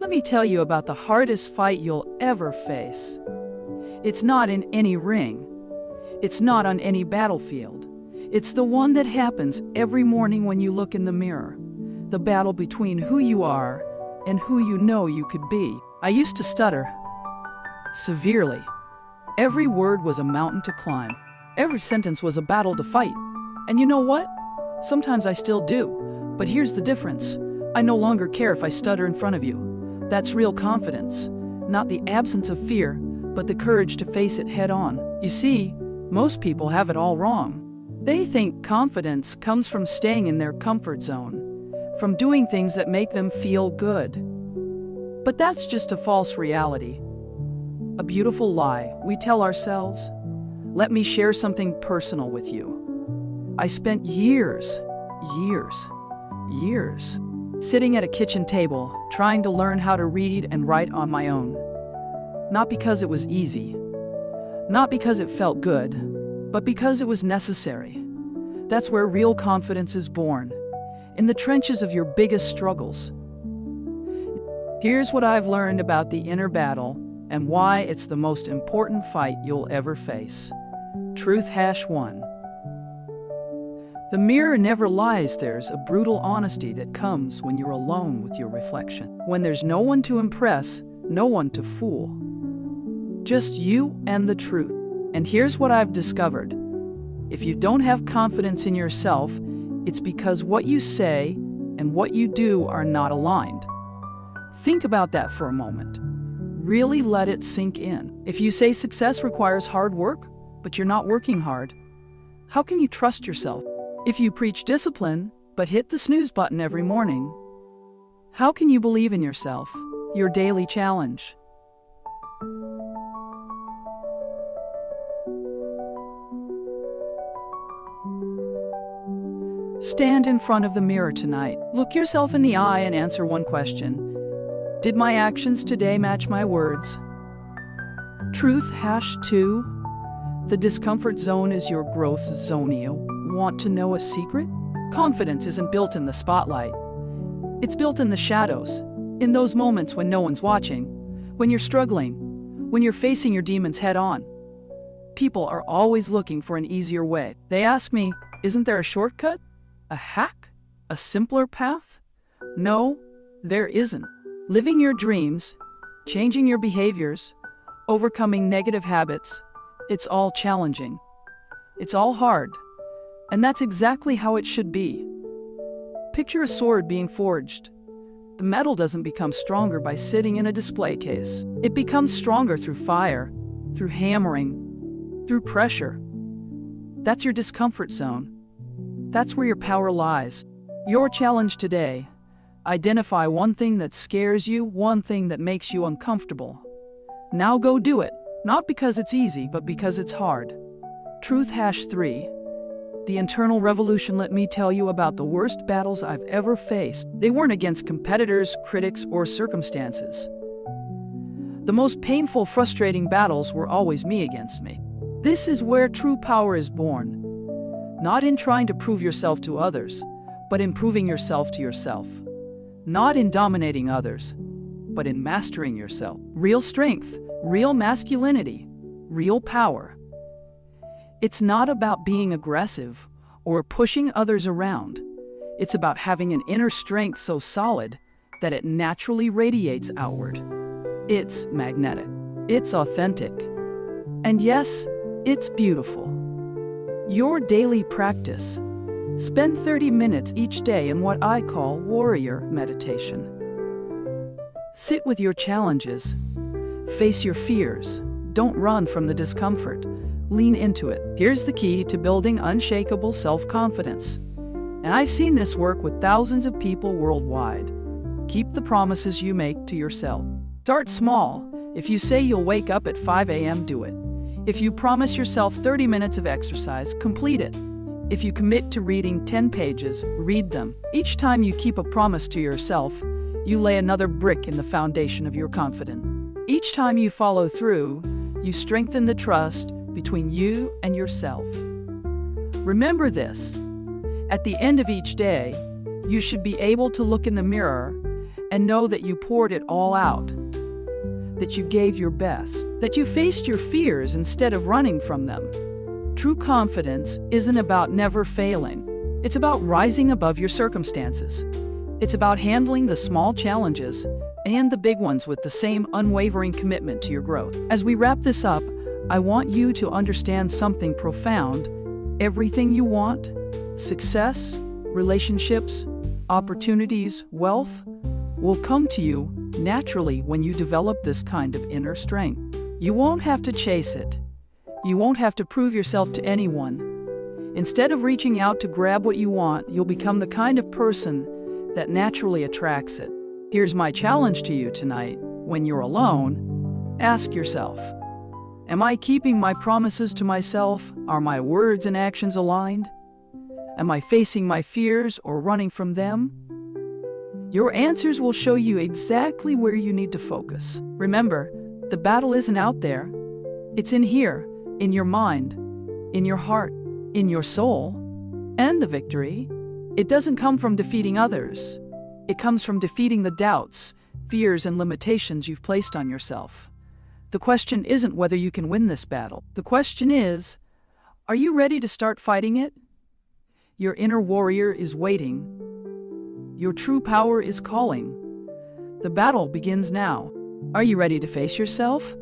Let me tell you about the hardest fight you'll ever face. It's not in any ring. It's not on any battlefield. It's the one that happens every morning when you look in the mirror. The battle between who you are and who you know you could be. I used to stutter severely. Every word was a mountain to climb. Every sentence was a battle to fight. And you know what? Sometimes I still do. But here's the difference. I no longer care if I stutter in front of you. That's real confidence. Not the absence of fear, but the courage to face it head on. You see, most people have it all wrong. They think confidence comes from staying in their comfort zone, from doing things that make them feel good. But that's just a false reality. A beautiful lie we tell ourselves. Let me share something personal with you. I spent years sitting at a kitchen table, trying to learn how to read and write on my own. Not because it was easy, not because it felt good, but because it was necessary. That's where real confidence is born, in the trenches of your biggest struggles. Here's what I've learned about the inner battle and why it's the most important fight you'll ever face. Truth #1. The mirror never lies. There's a brutal honesty that comes when you're alone with your reflection. When there's no one to impress, no one to fool. Just you and the truth. And here's what I've discovered. If you don't have confidence in yourself, it's because what you say and what you do are not aligned. Think about that for a moment. Really let it sink in. If you say success requires hard work, but you're not working hard, how can you trust yourself? If you preach discipline, but hit the snooze button every morning, how can you believe in yourself, your daily challenge? Stand in front of the mirror tonight. Look yourself in the eye and answer one question. Did my actions today match my words? Truth #2. The discomfort zone is your growth zone. You want to know a secret? Confidence isn't built in the spotlight. It's built in the shadows, in those moments when no one's watching, when you're struggling, when you're facing your demons head on. People are always looking for an easier way. They ask me, isn't there a shortcut? A hack? A simpler path? No, there isn't. Living your dreams, changing your behaviors, overcoming negative habits, it's all challenging. It's all hard. And that's exactly how it should be. Picture a sword being forged. The metal doesn't become stronger by sitting in a display case. It becomes stronger through fire, through hammering, through pressure. That's your discomfort zone. That's where your power lies. Your challenge today: identify one thing that scares you, one thing that makes you uncomfortable. Now go do it, not because it's easy, but because it's hard. Truth #3. The internal revolution. Let me tell you about the worst battles I've ever faced. They weren't against competitors, critics, or circumstances. The most painful, frustrating battles were always me against me. This is where true power is born. Not in trying to prove yourself to others, but in proving yourself to yourself. Not in dominating others, but in mastering yourself. Real strength, real masculinity, real power. It's not about being aggressive or pushing others around. It's about having an inner strength so solid that it naturally radiates outward. It's magnetic. It's authentic. And yes, it's beautiful. Your daily practice. Spend 30 minutes each day in what I call warrior meditation. Sit with your challenges. Face your fears. Don't run from the discomfort. Lean into it. Here's the key to building unshakable self-confidence. And I've seen this work with thousands of people worldwide. Keep the promises you make to yourself. Start small. If you say you'll wake up at 5 a.m., do it. If you promise yourself 30 minutes of exercise, complete it. If you commit to reading 10 pages, read them. Each time you keep a promise to yourself, you lay another brick in the foundation of your confidence. Each time you follow through, you strengthen the trust between you and yourself. Remember this: at the end of each day, you should be able to look in the mirror and know that you poured it all out, that you gave your best, that you faced your fears instead of running from them. True confidence isn't about never failing. It's about rising above your circumstances. It's about handling the small challenges and the big ones with the same unwavering commitment to your growth. As we wrap this up, I want you to understand something profound. Everything you want, success, relationships, opportunities, wealth, will come to you naturally when you develop this kind of inner strength. You won't have to chase it. You won't have to prove yourself to anyone. Instead of reaching out to grab what you want, you'll become the kind of person that naturally attracts it. Here's my challenge to you tonight. When you're alone, ask yourself, am I keeping my promises to myself? Are my words and actions aligned? Am I facing my fears or running from them? Your answers will show you exactly where you need to focus. Remember, the battle isn't out there. It's in here, in your mind, in your heart, in your soul. And the victory, it doesn't come from defeating others. It comes from defeating the doubts, fears, and limitations you've placed on yourself. The question isn't whether you can win this battle. The question is, are you ready to start fighting it? Your inner warrior is waiting. Your true power is calling. The battle begins now. Are you ready to face yourself?